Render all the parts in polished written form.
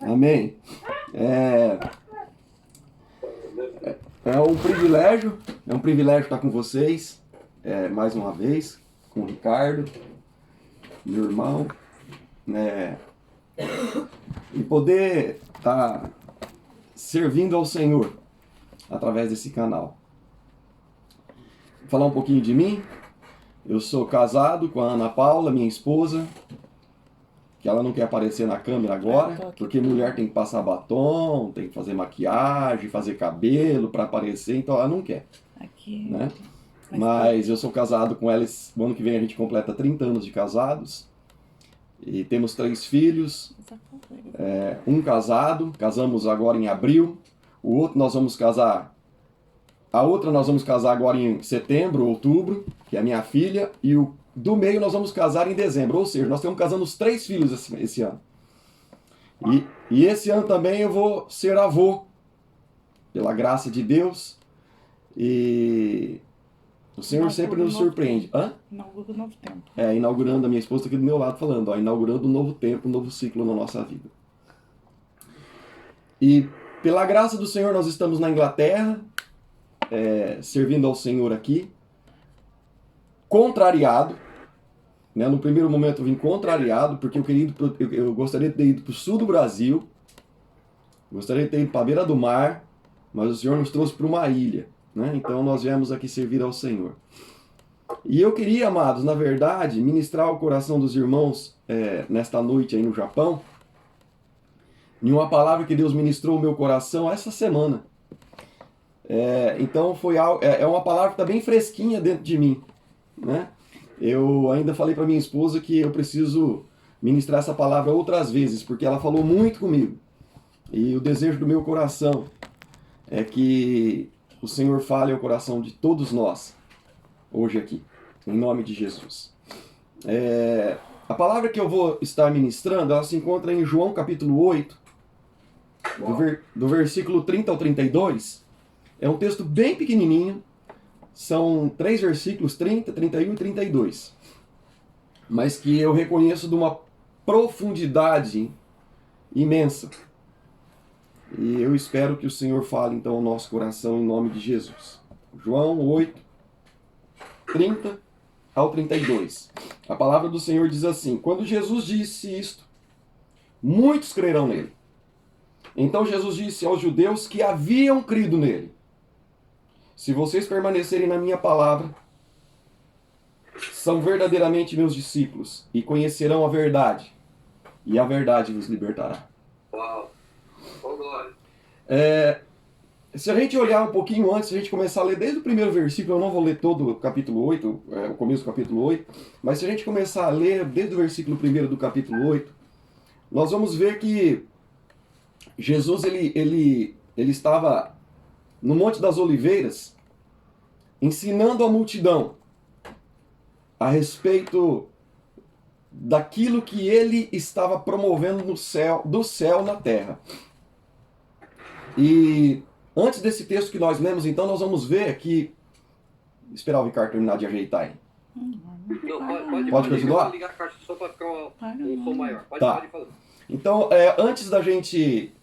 Amém. É um privilégio estar com vocês, mais uma vez, com o Ricardo, meu irmão, e poder estar servindo ao Senhor através desse canal. Vou falar um pouquinho de mim. Eu sou casado com a Ana Paula, minha esposa, que ela não quer aparecer na câmera agora, porque mulher tem que passar batom, tem que fazer maquiagem, fazer cabelo para aparecer, então ela não quer. Aqui. Né? Mas eu sou casado com ela, o ano que vem a gente completa 30 anos de casados, e temos 3 filhos, um casado, casamos agora em abril, o outro nós vamos casar, a outra nós vamos casar agora em setembro, outubro, que é a minha filha, e o do meio nós vamos casar em dezembro, ou seja, nós estamos casando os 3 filhos esse ano. E esse ano também eu vou ser avô, pela graça de Deus, e o Senhor sempre nos surpreende. Inaugura um novo tempo. Inaugurando, a minha esposa está aqui do meu lado falando, inaugurando um novo tempo, um novo ciclo na nossa vida. E pela graça do Senhor nós estamos na Inglaterra, servindo ao Senhor aqui, contrariado, né? No primeiro momento eu vim contrariado, porque eu gostaria de ter ido para o sul do Brasil, gostaria de ter ido para a beira do mar, mas o Senhor nos trouxe para uma ilha, né? Então nós viemos aqui servir ao Senhor. E eu queria, amados, na verdade, ministrar ao coração dos irmãos nesta noite aí no Japão, em uma palavra que Deus ministrou ao meu coração essa semana. Então é uma palavra que está bem fresquinha dentro de mim, né? Eu ainda falei para minha esposa que eu preciso ministrar essa palavra outras vezes, porque ela falou muito comigo. E o desejo do meu coração é que o Senhor fale ao coração de todos nós, hoje aqui, em nome de Jesus. A palavra que eu vou estar ministrando, ela se encontra em João capítulo 8, do versículo 30 ao 32. É um texto bem pequenininho. São 3 versículos, 30, 31 e 32. Mas que eu reconheço de uma profundidade imensa. E eu espero que o Senhor fale então ao nosso coração em nome de Jesus. João 8, 30 ao 32. A palavra do Senhor diz assim: quando Jesus disse isto, muitos crerão nele. Então Jesus disse aos judeus que haviam crido nele: se vocês permanecerem na minha palavra, são verdadeiramente meus discípulos e conhecerão a verdade, e a verdade vos libertará. Uau! Oh, glória! Se a gente olhar um pouquinho antes, se a gente começar a ler desde o primeiro versículo, eu não vou ler todo o capítulo 8, o começo do capítulo 8, mas se a gente começar a ler desde o versículo 1 do capítulo 8, nós vamos ver que Jesus ele estava no Monte das Oliveiras, ensinando a multidão a respeito daquilo que ele estava promovendo do céu na terra. E antes desse texto que nós lemos, então, nós vamos ver que... Esperar o Ricardo terminar de ajeitar aí. Pode continuar? Ligar a caixa só para ficar um som maior. Pode falar. Então, antes da gente...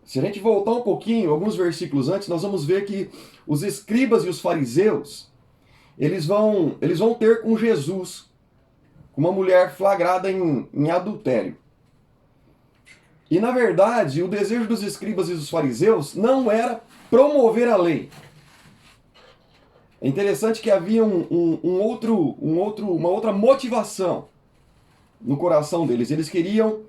se a gente voltar um pouquinho, alguns versículos antes, nós vamos ver que os escribas e os fariseus, eles vão ter com Jesus uma mulher flagrada em adultério. E, na verdade, o desejo dos escribas e dos fariseus não era promover a lei. É interessante que havia uma outra motivação no coração deles. Eles queriam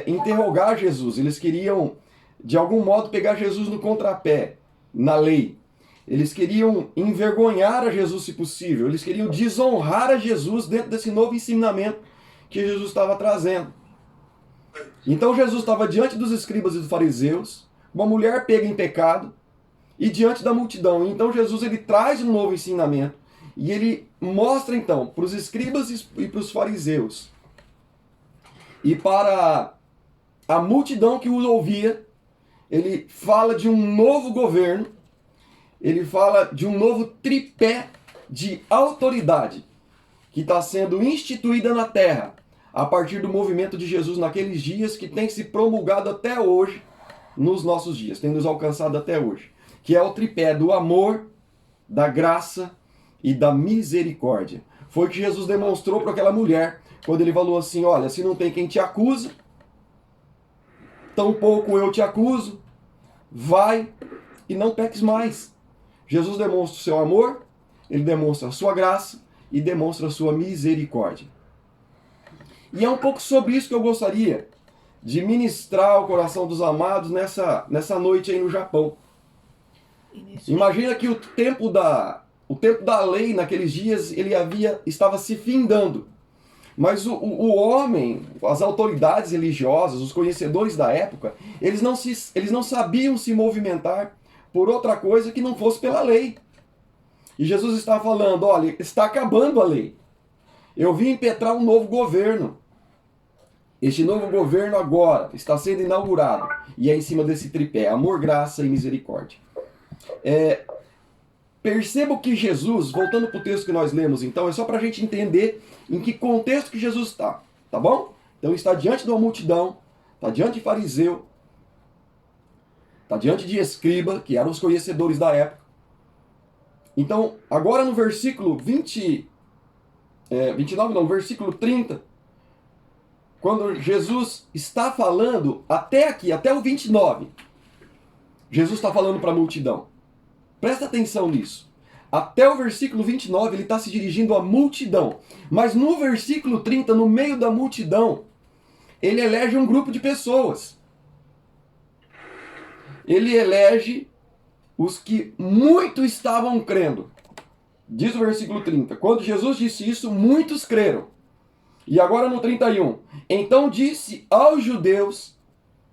interrogar Jesus, eles queriam, de algum modo, pegar Jesus no contrapé, na lei. Eles queriam envergonhar a Jesus, se possível. Eles queriam desonrar a Jesus dentro desse novo ensinamento que Jesus estava trazendo. Então Jesus estava diante dos escribas e dos fariseus, uma mulher pega em pecado, e diante da multidão. Então Jesus ele traz um novo ensinamento, e ele mostra então para os escribas e para os fariseus, e para a multidão que os ouvia, ele fala de um novo governo, ele fala de um novo tripé de autoridade que está sendo instituída na terra, a partir do movimento de Jesus naqueles dias, que tem se promulgado até hoje, nos nossos dias, tem nos alcançado até hoje, que é o tripé do amor, da graça e da misericórdia. Foi o que Jesus demonstrou para aquela mulher, quando ele falou assim, olha, se não tem quem te acusa, tampouco eu te acuso, vai e não peques mais. Jesus demonstra o seu amor, ele demonstra a sua graça e demonstra a sua misericórdia. E é um pouco sobre isso que eu gostaria de ministrar ao coração dos amados nessa noite aí no Japão. Imagina que o tempo da lei naqueles dias estava se findando. Mas o homem, as autoridades religiosas, os conhecedores da época, eles não sabiam se movimentar por outra coisa que não fosse pela lei. E Jesus está falando, olha, está acabando a lei. Eu vim impetrar um novo governo. Este novo governo agora está sendo inaugurado. E é em cima desse tripé, amor, graça e misericórdia. Perceba que Jesus, voltando para o texto que nós lemos, então, é só para a gente entender em que contexto que Jesus está, tá bom? Então ele está diante de uma multidão, está diante de fariseu, está diante de escriba, que eram os conhecedores da época. Então, agora no versículo 30, quando Jesus está falando, até aqui, até o 29, Jesus está falando para a multidão. Presta atenção nisso. Até o versículo 29, ele está se dirigindo à multidão. Mas no versículo 30, no meio da multidão, ele elege um grupo de pessoas. Ele elege os que muito estavam crendo. Diz o versículo 30. Quando Jesus disse isso, muitos creram. E agora no 31. Então disse aos judeus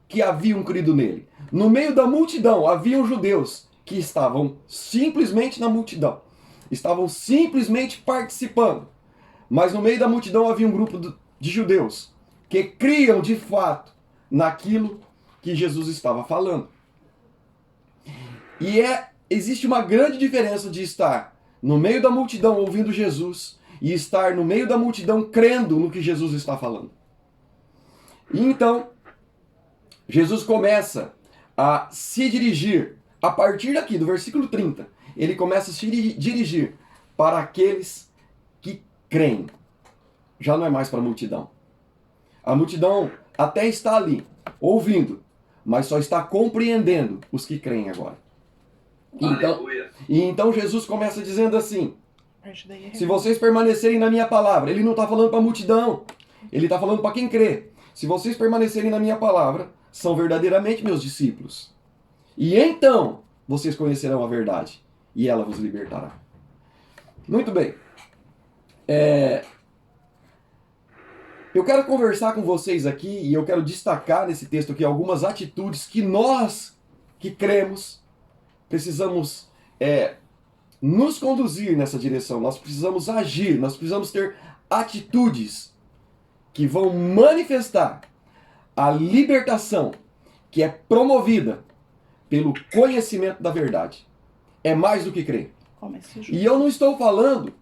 que haviam crido nele. No meio da multidão haviam judeus que estavam simplesmente na multidão. Estavam simplesmente participando. Mas no meio da multidão havia um grupo de judeus que criam de fato naquilo que Jesus estava falando. E existe uma grande diferença de estar no meio da multidão ouvindo Jesus e estar no meio da multidão crendo no que Jesus está falando. E então, Jesus começa a se dirigir, a partir daqui, do versículo 30, ele começa a se dirigir para aqueles que creem. Já não é mais para a multidão. A multidão até está ali, ouvindo, mas só está compreendendo os que creem agora. Então Jesus começa dizendo assim, se vocês permanecerem na minha palavra, ele não está falando para a multidão, ele está falando para quem crê. Se vocês permanecerem na minha palavra, são verdadeiramente meus discípulos. E então vocês conhecerão a verdade, e ela vos libertará. Muito bem. Eu quero conversar com vocês aqui, e eu quero destacar nesse texto aqui algumas atitudes que nós, que cremos, precisamos nos conduzir nessa direção. Nós precisamos agir, nós precisamos ter atitudes que vão manifestar a libertação que é promovida pelo conhecimento da verdade. É mais do que crer. E eu não estou falando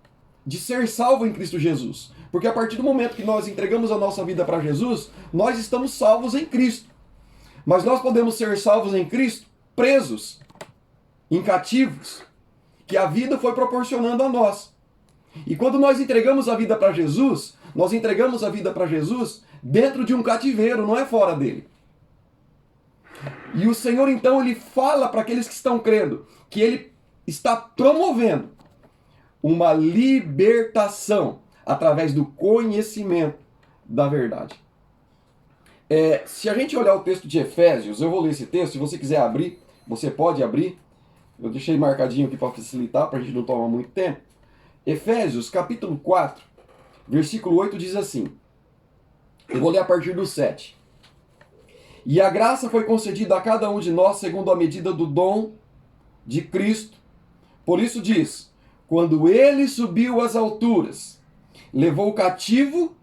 de ser salvo em Cristo Jesus. Porque a partir do momento que nós entregamos a nossa vida para Jesus, nós estamos salvos em Cristo. Mas nós podemos ser salvos em Cristo presos, em cativos, que a vida foi proporcionando a nós. E quando nós entregamos a vida para Jesus, nós entregamos a vida para Jesus dentro de um cativeiro, não é fora dele. E o Senhor então ele fala para aqueles que estão crendo que ele está promovendo uma libertação através do conhecimento da verdade. Se a gente olhar o texto de Efésios, eu vou ler esse texto, se você quiser abrir, você pode abrir. Eu deixei marcadinho aqui para facilitar, para a gente não tomar muito tempo. Efésios, capítulo 4, versículo 8 diz assim. Eu vou ler a partir do 7. E a graça foi concedida a cada um de nós segundo a medida do dom de Cristo. Por isso diz, quando ele subiu às alturas, levou cativo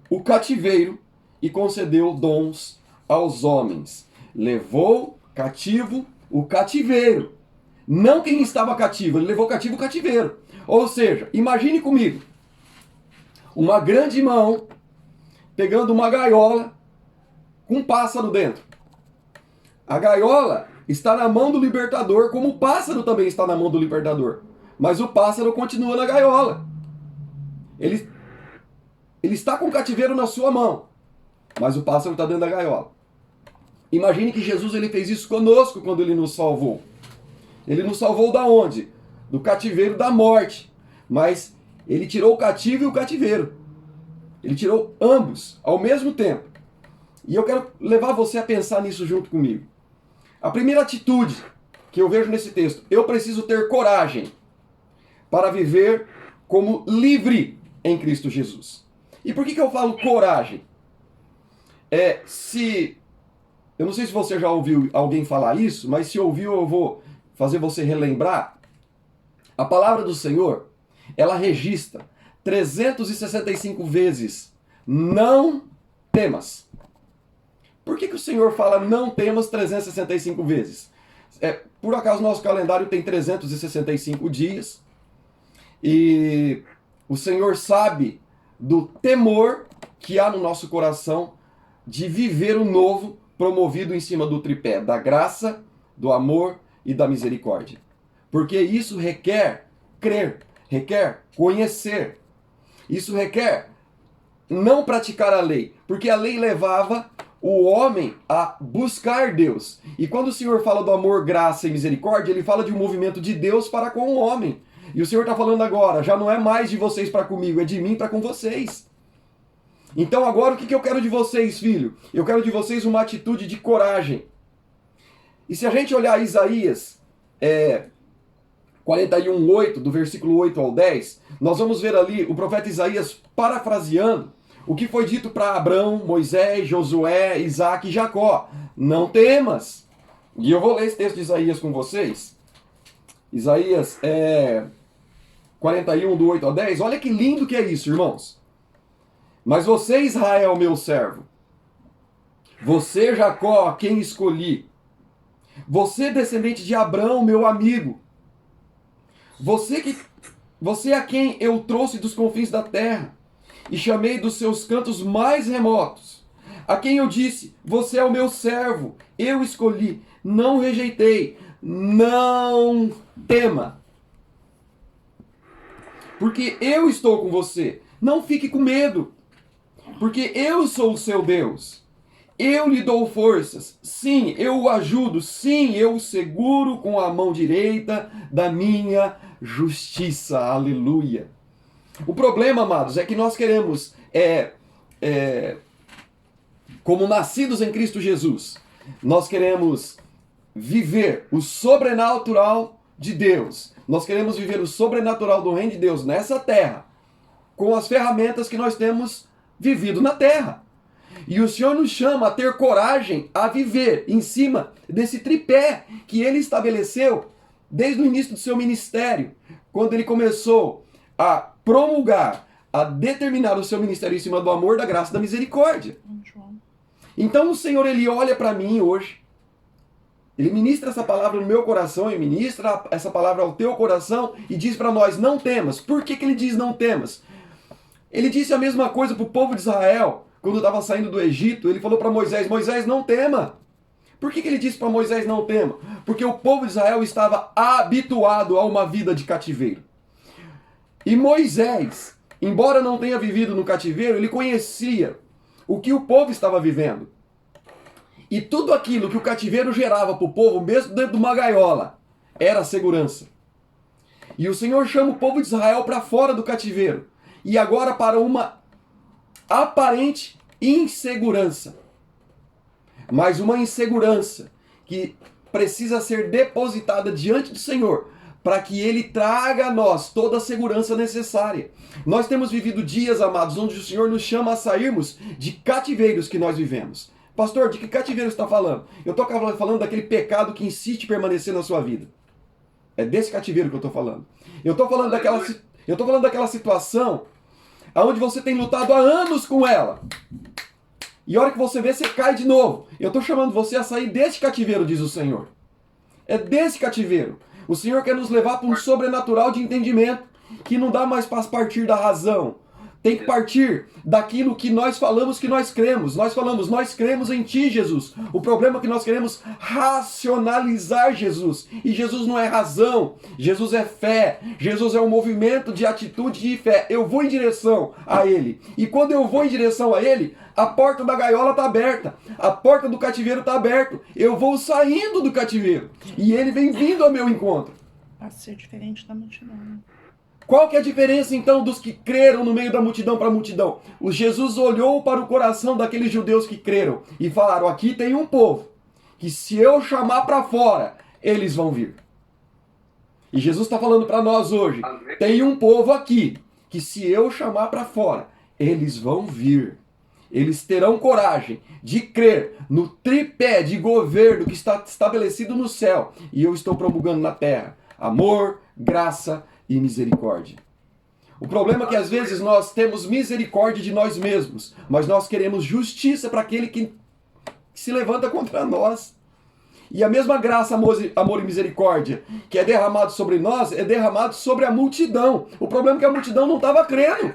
o cativeiro e concedeu dons aos homens. Levou cativo o cativeiro. Não quem estava cativo, ele levou cativo o cativeiro. Ou seja, imagine comigo, uma grande mão pegando uma gaiola com um pássaro dentro. A gaiola está na mão do libertador, como o pássaro também está na mão do libertador. Mas o pássaro continua na gaiola. Ele está com o cativeiro na sua mão, mas o pássaro está dentro da gaiola. Imagine que Jesus ele fez isso conosco quando ele nos salvou. Ele nos salvou da onde? Do cativeiro da morte. Mas ele tirou o cativo e o cativeiro. Ele tirou ambos ao mesmo tempo. E eu quero levar você a pensar nisso junto comigo. A primeira atitude que eu vejo nesse texto: eu preciso ter coragem para viver como livre em Cristo Jesus. E por que eu falo coragem? Eu não sei se você já ouviu alguém falar isso, mas se ouviu eu vou fazer você relembrar. A palavra do Senhor, ela registra 365 vezes: não temas. Por que o Senhor fala não temas 365 vezes? Por acaso nosso calendário tem 365 dias e o Senhor sabe do temor que há no nosso coração de viver o novo promovido em cima do tripé da graça, do amor e da misericórdia. Porque isso requer crer, requer conhecer. Isso requer não praticar a lei, porque a lei levava o homem a buscar Deus. E quando o Senhor fala do amor, graça e misericórdia, ele fala de um movimento de Deus para com o homem. E o Senhor está falando agora, já não é mais de vocês para comigo, é de mim para com vocês. Então agora o que eu quero de vocês, filho? Eu quero de vocês uma atitude de coragem. E se a gente olhar Isaías 41:8, do versículo 8 ao 10, nós vamos ver ali o profeta Isaías parafraseando o que foi dito para Abrão, Moisés, Josué, Isaac e Jacó. Não temas. E eu vou ler esse texto de Isaías com vocês. Isaías 41, do 8 ao 10. Olha que lindo que é isso, irmãos. Mas você, Israel, meu servo, você, Jacó, a quem escolhi, você, descendente de Abrão, meu amigo, você a quem eu trouxe dos confins da terra e chamei dos seus cantos mais remotos, a quem eu disse, você é o meu servo, eu escolhi, não rejeitei, não tema, porque eu estou com você, não fique com medo, porque eu sou o seu Deus, eu lhe dou forças, sim, eu o ajudo, sim, eu o seguro com a mão direita da minha justiça, aleluia. O problema, amados, é que nós queremos, como nascidos em Cristo Jesus, nós queremos viver o sobrenatural de Deus, nós queremos viver o sobrenatural do reino de Deus nessa terra, com as ferramentas que nós temos vivido na terra. E o Senhor nos chama a ter coragem a viver em cima desse tripé que Ele estabeleceu desde o início do seu ministério, quando Ele começou a promulgar, a determinar o seu ministério em cima do amor, da graça e da misericórdia. Então o Senhor, Ele olha para mim hoje, Ele ministra essa palavra no meu coração, Ele ministra essa palavra ao teu coração e diz para nós, não temas. Por que Ele diz não temas? Ele disse a mesma coisa para o povo de Israel, quando estava saindo do Egito. Ele falou para Moisés, Moisés, não tema. Por que Ele disse para Moisés não tema? Porque o povo de Israel estava habituado a uma vida de cativeiro. E Moisés, embora não tenha vivido no cativeiro, ele conhecia o que o povo estava vivendo. E tudo aquilo que o cativeiro gerava para o povo, mesmo dentro de uma gaiola, era segurança. E o Senhor chama o povo de Israel para fora do cativeiro. E agora para uma aparente insegurança. Mas uma insegurança que precisa ser depositada diante do Senhor, para que Ele traga a nós toda a segurança necessária. Nós temos vivido dias, amados, onde o Senhor nos chama a sairmos de cativeiros que nós vivemos. Pastor, de que cativeiro você está falando? Eu estou falando daquele pecado que insiste em permanecer na sua vida. É desse cativeiro que eu estou falando. Eu estou falando daquela situação onde você tem lutado há anos com ela. E a hora que você vê, você cai de novo. Eu estou chamando você a sair desse cativeiro, diz o Senhor. É desse cativeiro. O Senhor quer nos levar para um sobrenatural de entendimento, que não dá mais para partir da razão, tem que partir daquilo que nós falamos que nós cremos. Nós falamos, nós cremos em Ti, Jesus. O problema é que nós queremos racionalizar Jesus. E Jesus não é razão, Jesus é fé. Jesus é um movimento de atitude e fé. Eu vou em direção a Ele. E quando eu vou em direção a Ele, a porta da gaiola está aberta. A porta do cativeiro está aberta. Eu vou saindo do cativeiro. E Ele vem vindo ao meu encontro. Pode ser diferente da multidão, né? Qual que é a diferença, então, dos que creram no meio da multidão para a multidão? O Jesus olhou para o coração daqueles judeus que creram e falaram, aqui tem um povo, que se eu chamar para fora, eles vão vir. E Jesus está falando para nós hoje, tem um povo aqui, que se eu chamar para fora, eles vão vir. Eles terão coragem de crer no tripé de governo que está estabelecido no céu. E eu estou promulgando na terra. Amor, graça e misericórdia. O problema é que às vezes nós temos misericórdia de nós mesmos, mas nós queremos justiça para aquele que se levanta contra nós. E a mesma graça, amor e misericórdia que é derramado sobre nós, é derramado sobre a multidão. O problema é que a multidão não estava crendo.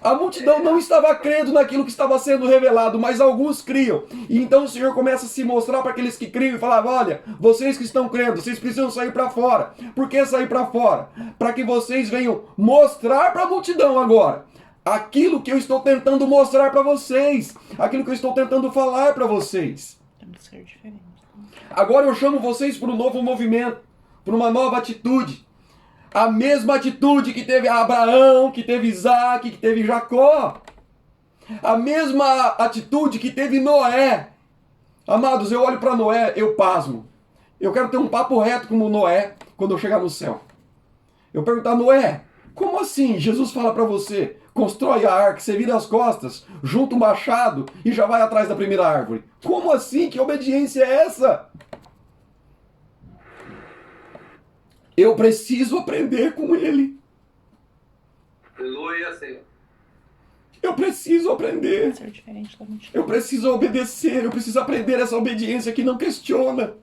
A multidão não estava crendo naquilo que estava sendo revelado, mas alguns criam. E então o Senhor começa a se mostrar para aqueles que criam e falar, olha, vocês que estão crendo, vocês precisam sair para fora. Por que sair para fora? Para que vocês venham mostrar para a multidão agora aquilo que eu estou tentando mostrar para vocês, aquilo que eu estou tentando falar para vocês. Tem que ser diferente. Agora eu chamo vocês para um novo movimento, para uma nova atitude. A mesma atitude que teve Abraão, que teve Isaac, que teve Jacó. A mesma atitude que teve Noé. Amados, eu olho para Noé, eu pasmo. Eu quero ter um papo reto com Noé quando eu chegar no céu. Eu perguntar, Noé, como assim? Jesus fala para você, constrói a arca, você vira as costas, junta o machado e já vai atrás da primeira árvore. Como assim? Que obediência é essa? Eu preciso aprender com ele. Aleluia, Senhor. Eu preciso aprender. Pode ser diferente da multidão. Eu preciso obedecer. Eu preciso aprender essa obediência que não questiona.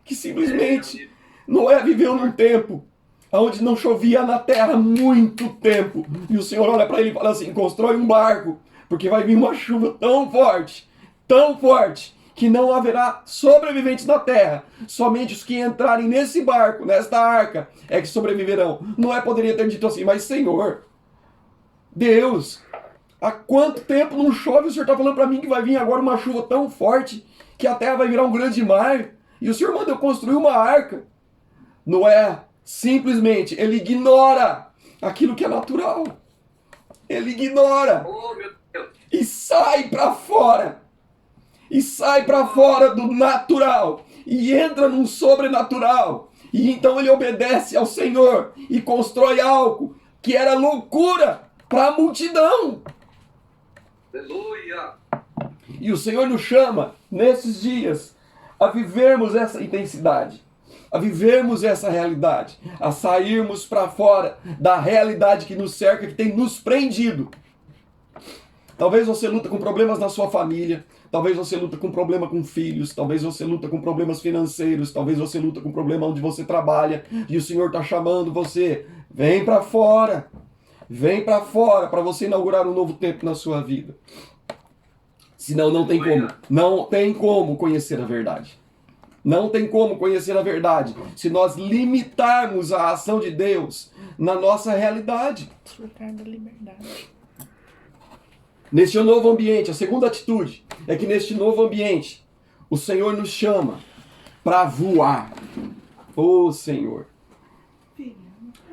Que simplesmente Noé viveu num tempo onde não chovia na terra há muito tempo. E o Senhor olha para ele e fala assim, constrói um barco, porque vai vir uma chuva tão forte, que não haverá sobreviventes na terra. Somente os que entrarem nesse barco, nesta arca, é que sobreviverão. Noé poderia ter dito assim, mas Senhor, Deus, há quanto tempo não chove? O Senhor está falando para mim que vai vir agora uma chuva tão forte que a terra vai virar um grande mar. E o Senhor manda eu construir uma arca. Noé, simplesmente, ele ignora aquilo que é natural. Ele ignora. Oh, meu Deus. E sai para fora. E sai para fora do natural e entra num sobrenatural. E então ele obedece ao Senhor e constrói algo que era loucura para a multidão. Aleluia. E o Senhor nos chama nesses dias a vivermos essa intensidade, a vivermos essa realidade, a sairmos para fora da realidade que nos cerca, que tem nos prendido. Talvez você luta com problemas na sua família, talvez você luta com problema com filhos, talvez você luta com problemas financeiros, talvez você luta com problema onde você trabalha, e o Senhor está chamando você, vem para fora para você inaugurar um novo tempo na sua vida. Senão não tem como conhecer a verdade. Não tem como conhecer a verdade se nós limitarmos a ação de Deus na nossa realidade. Desfrutar da liberdade. Neste novo ambiente, a segunda atitude é que neste novo ambiente, o Senhor nos chama para voar. Ô Senhor!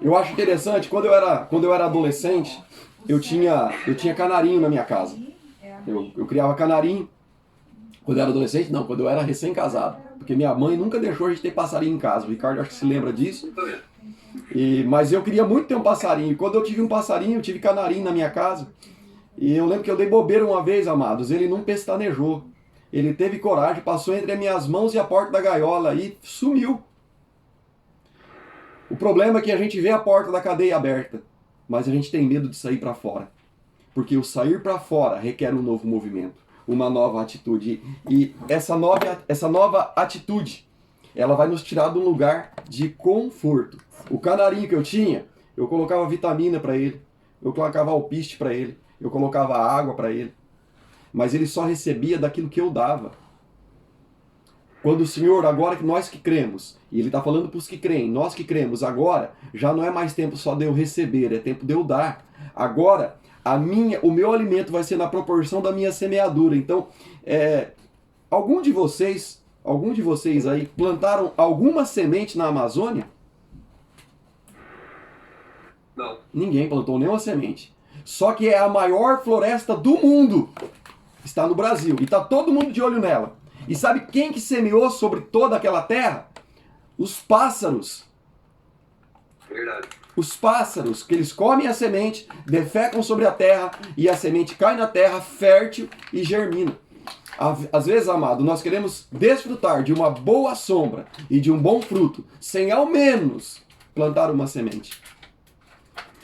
Eu acho interessante, quando eu era adolescente, eu tinha canarinho na minha casa. Eu criava canarinho. Quando eu era adolescente, não, quando eu era recém-casado. Porque minha mãe nunca deixou a gente ter passarinho em casa. O Ricardo acho que se lembra disso. Mas eu queria muito ter um passarinho. E quando eu tive um passarinho, eu tive canarinho na minha casa. E eu lembro que eu dei bobeira uma vez, amados. Ele não pestanejou. Ele teve coragem, passou entre as minhas mãos e a porta da gaiola e sumiu. O problema é que a gente vê a porta da cadeia aberta, mas a gente tem medo de sair para fora. Porque o sair para fora requer um novo movimento, uma nova atitude. E essa nova atitude, ela vai nos tirar de um lugar de conforto. O canarinho que eu tinha, eu colocava vitamina para ele. eu colocava alpiste para ele, eu colocava água para ele. Mas ele só recebia daquilo que eu dava. Quando o Senhor, agora que nós que cremos, e Ele está falando para os que creem, nós que cremos, agora já não é mais tempo só de eu receber, é tempo de eu dar. Agora, o meu alimento vai ser na proporção da minha semeadura. Então, algum de vocês aí plantaram alguma semente na Amazônia? Não. Ninguém plantou nenhuma semente. Só que é a maior floresta do mundo. Está no Brasil. E está todo mundo de olho nela. E sabe quem que semeou sobre toda aquela terra? Os pássaros. Verdade. Os pássaros, que eles comem a semente, defecam sobre a terra e a semente cai na terra fértil e germina. Às vezes, amado, nós queremos desfrutar de uma boa sombra e de um bom fruto, sem ao menos plantar uma semente.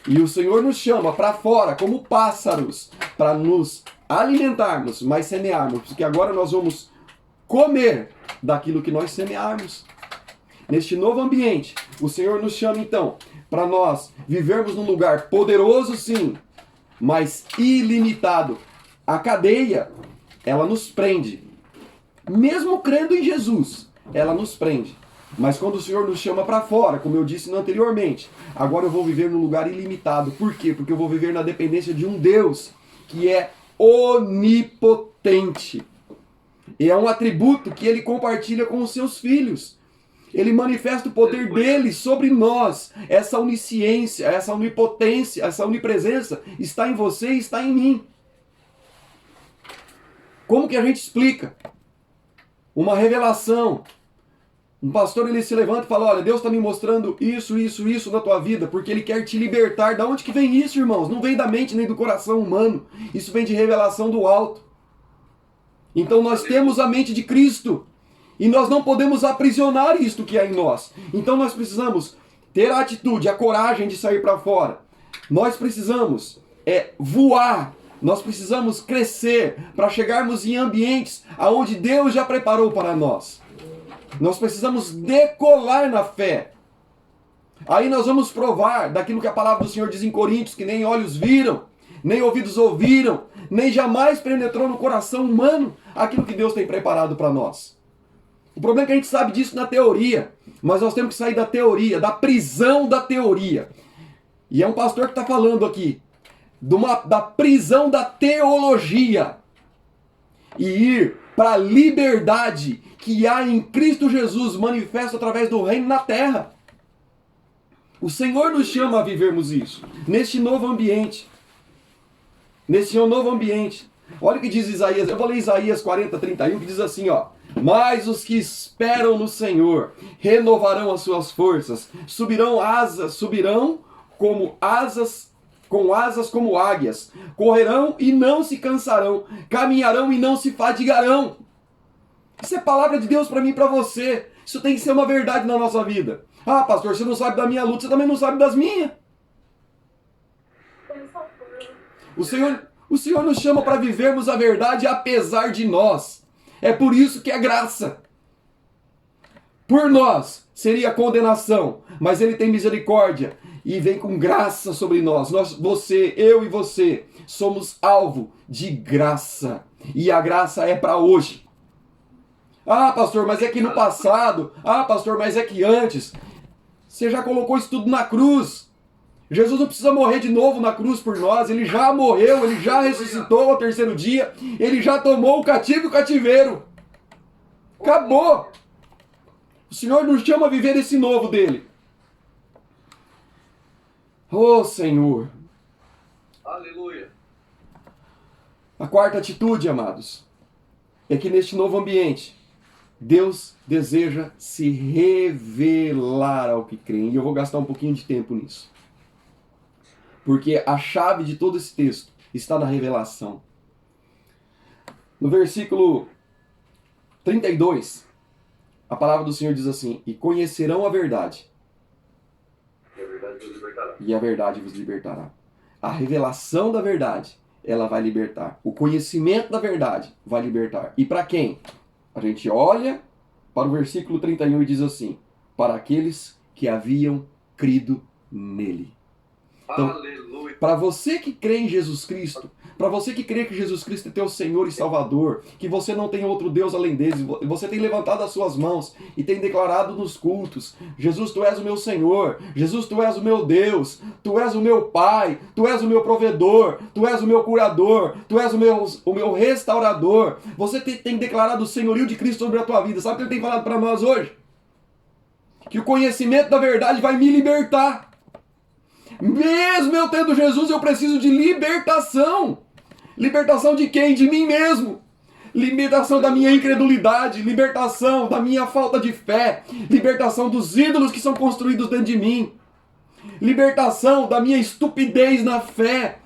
E o Senhor nos chama para fora, como pássaros, para nos alimentarmos, mas semearmos, porque agora nós vamos comer daquilo que nós semearmos. Neste novo ambiente, o Senhor nos chama então para nós vivermos num lugar poderoso, sim, mas ilimitado. A cadeia, ela nos prende. Mesmo crendo em Jesus, ela nos prende. Mas quando o Senhor nos chama para fora, como eu disse anteriormente, agora eu vou viver num lugar ilimitado. Por quê? Porque eu vou viver na dependência de um Deus que é onipotente. E é um atributo que ele compartilha com os seus filhos. Ele manifesta o poder dele sobre nós. Essa onisciência, essa onipotência, essa onipresença está em você e está em mim. Como que a gente explica? Uma revelação. Um pastor, ele se levanta e fala, olha, Deus está me mostrando isso, isso, isso na tua vida, porque Ele quer te libertar. Da onde que vem isso, irmãos? Não vem da mente nem do coração humano. Isso vem de revelação do alto. Então nós temos a mente de Cristo. E nós não podemos aprisionar isto que há em nós. Então nós precisamos ter a atitude, a coragem de sair para fora. Nós precisamos voar. Nós precisamos crescer para chegarmos em ambientes aonde Deus já preparou para nós. Nós precisamos decolar na fé. Aí nós vamos provar daquilo que a palavra do Senhor diz em Coríntios, que nem olhos viram, nem ouvidos ouviram, nem jamais penetrou no coração humano aquilo que Deus tem preparado para nós. O problema é que a gente sabe disso na teoria, mas nós temos que sair da teoria, da prisão da teoria. E é um pastor que está falando aqui, da prisão da teologia, e ir para a liberdade que há em Cristo Jesus, manifesto através do reino na terra. O Senhor nos chama a vivermos isso, neste novo ambiente. Nesse novo ambiente. Olha o que diz Isaías, eu vou ler Isaías 40:31, que diz assim, ó. Mas os que esperam no Senhor renovarão as suas forças, subirão com asas como águias, correrão e não se cansarão, caminharão e não se fadigarão. Isso é palavra de Deus para mim e para você. Isso tem que ser uma verdade na nossa vida. Ah, pastor, você não sabe da minha luta, você também não sabe das minhas. O Senhor nos chama para vivermos a verdade apesar de nós. É por isso que é graça. Por nós seria condenação, mas Ele tem misericórdia e vem com graça sobre nós. Eu e você, somos alvo de graça. E a graça é para hoje. Ah, pastor, mas é que no passado. Ah, pastor, mas é que antes. Você já colocou isso tudo na cruz. Jesus não precisa morrer de novo na cruz por nós. Ele já morreu, Ele já ressuscitou ao terceiro dia. Ele já tomou o cativo e o cativeiro. Acabou. O Senhor nos chama a viver esse novo dele. Oh, Senhor. Aleluia. A quarta atitude, amados, é que neste novo ambiente, Deus deseja se revelar ao que creem. E eu vou gastar um pouquinho de tempo nisso. Porque a chave de todo esse texto está na revelação. No versículo 32, a palavra do Senhor diz assim: e conhecerão a verdade. E a verdade vos libertará. A revelação da verdade, ela vai libertar. O conhecimento da verdade vai libertar. E para quem? A gente olha para o versículo 31 e diz assim: para aqueles que haviam crido nele. Então, aleluia. Para você que crê em Jesus Cristo, para você que crê que Jesus Cristo é teu Senhor e Salvador, que você não tem outro Deus além dele, você tem levantado as suas mãos e tem declarado nos cultos: Jesus, tu és o meu Senhor, Jesus, tu és o meu Deus, tu és o meu Pai, tu és o meu provedor, tu és o meu curador, tu és o meu restaurador. Você tem declarado o senhorio de Cristo sobre a tua vida. Sabe o que ele tem falado para nós hoje? Que o conhecimento da verdade vai me libertar. Mesmo eu tendo Jesus, eu preciso de libertação. Libertação de quem? De mim mesmo. Libertação da minha incredulidade, libertação da minha falta de fé, libertação dos ídolos que são construídos dentro de mim, libertação da minha estupidez na fé,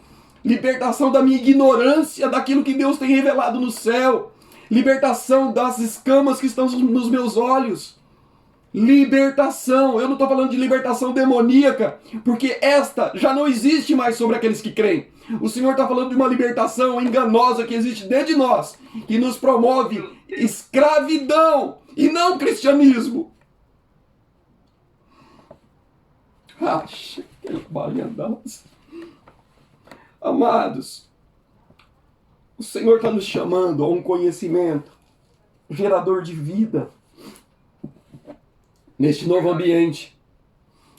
libertação da minha ignorância daquilo que Deus tem revelado no céu, libertação das escamas que estão nos meus olhos. Libertação, eu não estou falando de libertação demoníaca, porque esta já não existe mais sobre aqueles que creem. O Senhor está falando de uma libertação enganosa que existe dentro de nós, que nos promove escravidão e não cristianismo. Amados, o Senhor está nos chamando a um conhecimento gerador de vida. Neste novo ambiente,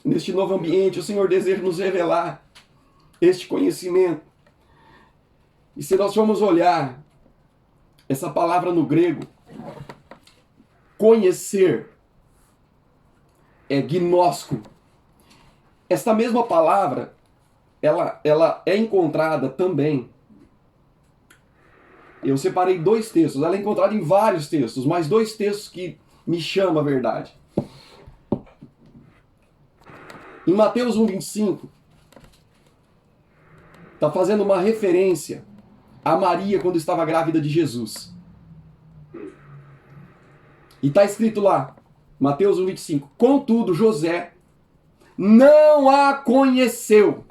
o Senhor deseja nos revelar este conhecimento. E se nós formos olhar essa palavra no grego, conhecer, é gnosko. Esta mesma palavra, ela é encontrada também. Eu separei 2 textos, ela é encontrada em vários textos, mas 2 textos que me chamam a verdade. Em Mateus 1,25, está fazendo uma referência a Maria quando estava grávida de Jesus. E está escrito lá, Mateus 1,25, contudo José não a conheceu,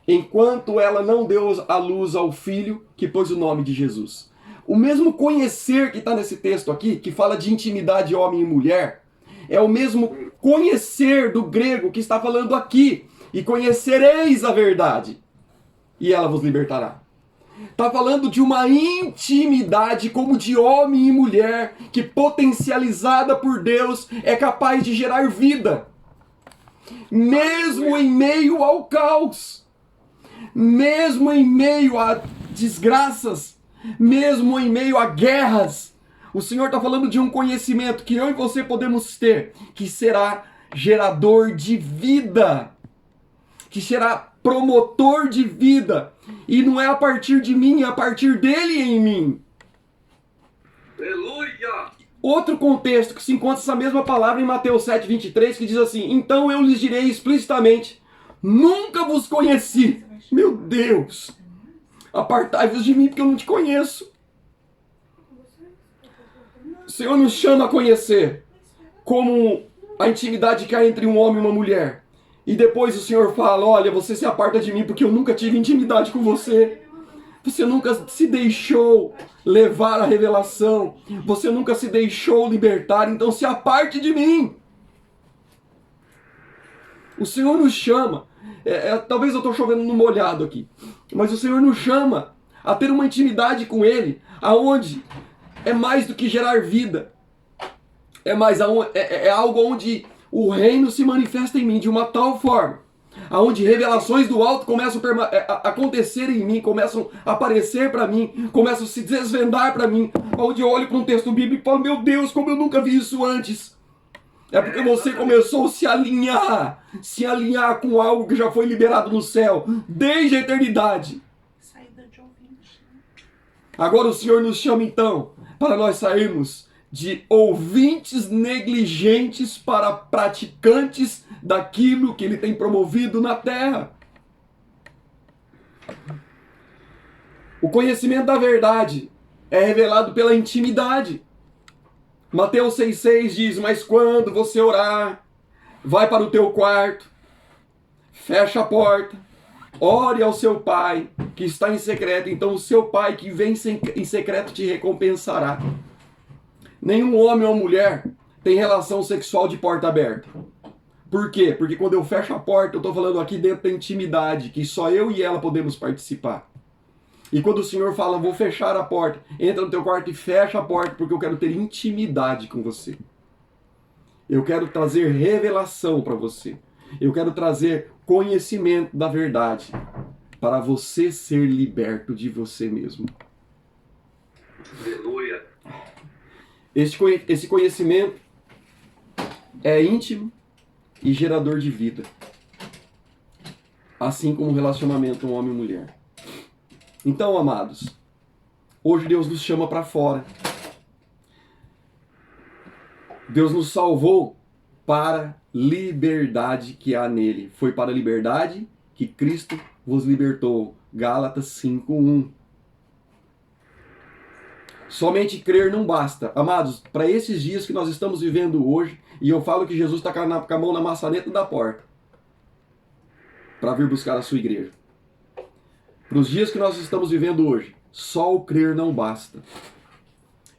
enquanto ela não deu à luz ao filho que pôs o nome de Jesus. O mesmo conhecer que está nesse texto aqui, que fala de intimidade homem e mulher, é o mesmo conhecer do grego que está falando aqui. E conhecereis a verdade, e ela vos libertará. Está falando de uma intimidade como de homem e mulher, que potencializada por Deus é capaz de gerar vida. Mesmo em meio ao caos, mesmo em meio a desgraças, mesmo em meio a guerras, o Senhor está falando de um conhecimento que eu e você podemos ter, que será gerador de vida, que será promotor de vida, e não é a partir de mim, é a partir dele em mim. Aleluia! Outro contexto que se encontra essa mesma palavra em Mateus 7,23, que diz assim: então eu lhes direi explicitamente, nunca vos conheci. Meu Deus, apartai-vos de mim porque eu não te conheço. O Senhor nos chama a conhecer como a intimidade que há entre um homem e uma mulher. E depois o Senhor fala: olha, você se aparta de mim porque eu nunca tive intimidade com você. Você nunca se deixou levar a revelação. Você nunca se deixou libertar. Então se aparte de mim. O Senhor nos chama. Talvez eu estou chovendo no molhado aqui. Mas o Senhor nos chama a ter uma intimidade com Ele. Aonde é mais do que gerar vida. É algo onde o reino se manifesta em mim de uma tal forma, aonde revelações do alto começam a acontecer em mim, começam a aparecer para mim, começam a se desvendar para mim, onde eu olho para um texto bíblico e falo: meu Deus, como eu nunca vi isso antes. É porque você começou a se alinhar com algo que já foi liberado no céu, desde a eternidade. Saída de ouvinte. Agora o Senhor nos chama então, para nós sairmos de ouvintes negligentes para praticantes daquilo que Ele tem promovido na terra. O conhecimento da verdade é revelado pela intimidade. Mateus 6,6 diz: mas quando você orar, vai para o teu quarto, fecha a porta, ore ao seu pai que está em secreto, então o seu pai que vem em secreto te recompensará. Nenhum homem ou mulher tem relação sexual de porta aberta. Por quê? Porque quando eu fecho a porta, eu estou falando aqui dentro da intimidade, que só eu e ela podemos participar. E quando o Senhor fala, vou fechar a porta, entra no teu quarto e fecha a porta, porque eu quero ter intimidade com você. Eu quero trazer revelação para você. Eu quero trazer conhecimento da verdade, para você ser liberto de você mesmo. Aleluia. Esse conhecimento é íntimo e gerador de vida. Assim como o relacionamento homem e mulher. Então, amados, hoje Deus nos chama para fora. Deus nos salvou para liberdade que há nele. Foi para a liberdade que Cristo vos libertou. Gálatas 5:1. Somente crer não basta. Amados, para esses dias que nós estamos vivendo hoje, e eu falo que Jesus está com a mão na maçaneta da porta para vir buscar a sua igreja. Para os dias que nós estamos vivendo hoje, só o crer não basta.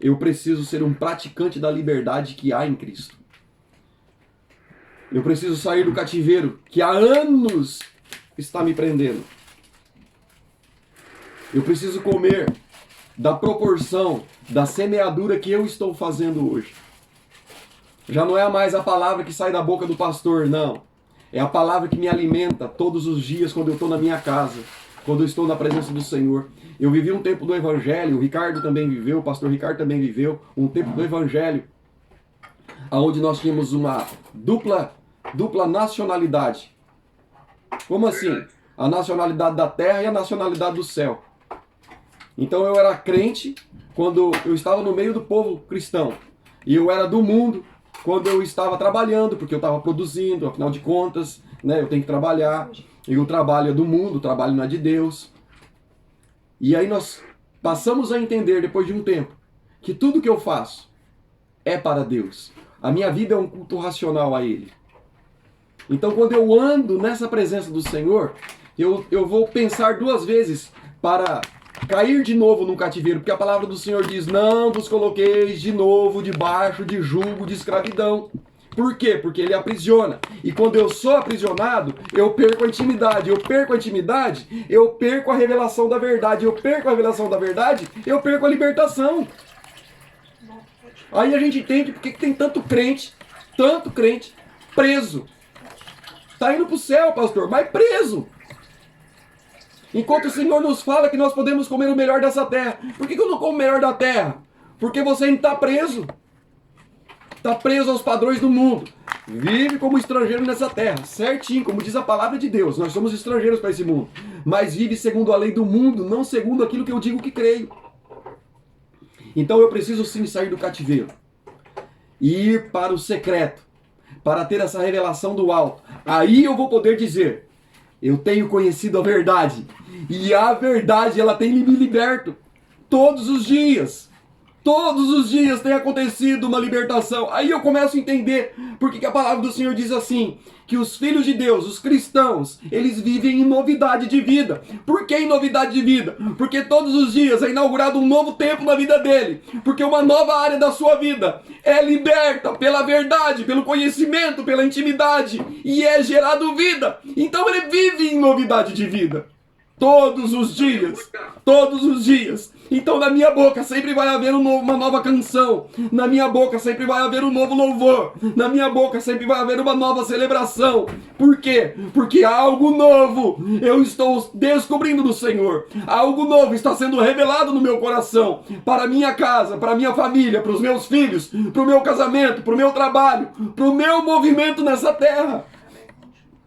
Eu preciso ser um praticante da liberdade que há em Cristo. Eu preciso sair do cativeiro que há anos está me prendendo. Eu preciso comer da proporção da semeadura que eu estou fazendo hoje. Já não é mais a palavra que sai da boca do pastor, não. É a palavra que me alimenta todos os dias quando eu estou na minha casa, quando eu estou na presença do Senhor. Eu vivi um tempo do Evangelho, o Ricardo também viveu, o pastor Ricardo também viveu, um tempo do Evangelho, onde nós tínhamos uma dupla nacionalidade. Como assim? A nacionalidade da terra e a nacionalidade do céu. Então eu era crente quando eu estava no meio do povo cristão. E eu era do mundo quando eu estava trabalhando, porque eu estava produzindo, afinal de contas, né, eu tenho que trabalhar. E o trabalho é do mundo, o trabalho não é de Deus. E aí nós passamos a entender, depois de um tempo, que tudo que eu faço é para Deus. A minha vida é um culto racional a Ele. Então quando eu ando nessa presença do Senhor, eu vou pensar duas vezes para cair de novo no cativeiro, porque a palavra do Senhor diz, não vos coloqueis de novo debaixo de jugo de escravidão. Por quê? Porque ele aprisiona. E quando eu sou aprisionado, eu perco a intimidade. Eu perco a intimidade, eu perco a revelação da verdade. Eu perco a revelação da verdade, eu perco a libertação. Aí a gente entende porque tem tanto crente preso. Tá indo pro céu, pastor, mas preso. Enquanto o Senhor nos fala que nós podemos comer o melhor dessa terra. Por que eu não como o melhor da terra? Porque você ainda está preso. Está preso aos padrões do mundo. Vive como estrangeiro nessa terra. Certinho, como diz a palavra de Deus. Nós somos estrangeiros para esse mundo. Mas vive segundo a lei do mundo, não segundo aquilo que eu digo que creio. Então eu preciso sim sair do cativeiro. E ir para o secreto. Para ter essa revelação do alto. Aí eu vou poder dizer, eu tenho conhecido a verdade. E a verdade, ela tem me liberto. Todos os dias. Todos os dias tem acontecido uma libertação. Aí eu começo a entender porque que a palavra do Senhor diz assim, que os filhos de Deus, os cristãos, eles vivem em novidade de vida. Por que em novidade de vida? Porque todos os dias é inaugurado um novo tempo na vida dele. Porque uma nova área da sua vida é liberta pela verdade, pelo conhecimento, pela intimidade. E é gerado vida. Então ele vive em novidade de vida. Todos os dias. Todos os dias. Então na minha boca sempre vai haver uma nova canção. Na minha boca sempre vai haver um novo louvor. Na minha boca sempre vai haver uma nova celebração. Por quê? Porque algo novo eu estou descobrindo do Senhor. Algo novo está sendo revelado no meu coração. Para a minha casa, para a minha família, para os meus filhos, para o meu casamento, para o meu trabalho, para o meu movimento nessa terra.